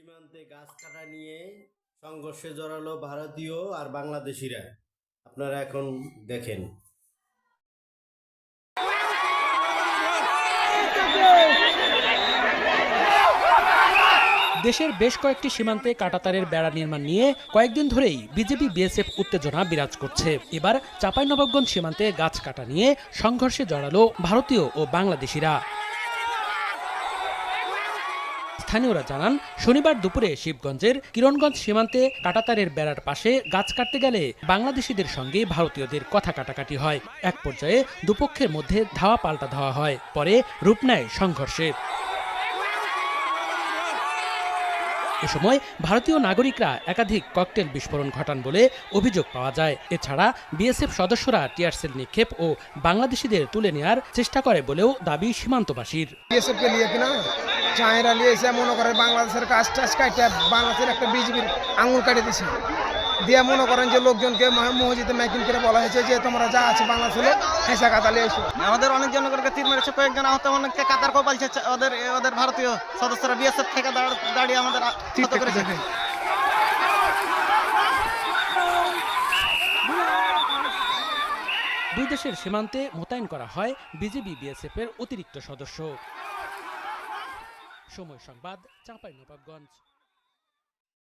সীমান্তে গাছ কাটা নিয়ে সংঘর্ষে জড়ালো ভারতীয় আর বাংলাদেশিরা। আপনারা এখন দেখেন। দেশের বেশ কয়েকটি সীমান্তে কাঁটাতারের বেড়া নির্মাণ নিয়ে কয়েকদিন ধরেই বিজেপি বিএসএফ উত্তেজনা বিরাজ করছে। এবার চাঁপাইনবাবগঞ্জ সীমান্তে গাছ কাটা নিয়ে সংঘর্ষে জড়ালো ভারতীয় ও বাংলাদেশিরা। স্থানীয়রা জানান, শনিবার দুপুরে শিবগঞ্জের কিরণগঞ্জ সীমান্তে কাঁটাতারের বেড়ার পাশে গাছ কাটতে গেলে বাংলাদেশিদের সঙ্গে ভারতীয়দের কথা কাটাকাটি হয়। এক পর্যায়ে দুপক্ষের মধ্যে ধাওয়া পাল্টা ধাওয়া হয়, পরে রূপ নেয় সংঘর্ষের। এ সময় ভারতীয় নাগরিকরা একাধিক ককটেল বিস্ফোরণ ঘটান বলে অভিযোগ পাওয়া যায়। এছাড়া বিএসএফ সদস্যরা টিয়ারশেল নিক্ষেপ ও বাংলাদেশিদের তুলে নেওয়ার চেষ্টা করে বলেও দাবি সীমান্তবাসীর। বিএসএফকে নিয়ে কিনা চায়রা নিয়ে এসে মনে করেন বাংলাদেশের কাজ টাজ কাটে বাংলাদেশের একটা বিজেপির আঙুল কাটে দিছে দিয়ে মনে করেন যে লোকজনকে মসজিদে মাইকিং করে বলা হয়েছে যে তোমরা যা আছে বাংলাদেশে হেসা কাতালে এসো। আমাদের অনেক জনগণকে তীর মেরেছে, কয়েকজন আহত, অনেককে কাতার কপালছে। ওদের ভারতীয় সদস্যরা বিএসএফ থেকে দাঁড়িয়ে আমাদের আহত করেছে। দুই দেশের সীমান্তে মোতায়েন করা হয় বিজেপি বিএসএফ এর অতিরিক্ত সদস্য। সময় সংবাদ, চাঁপাইনবাবগঞ্জ।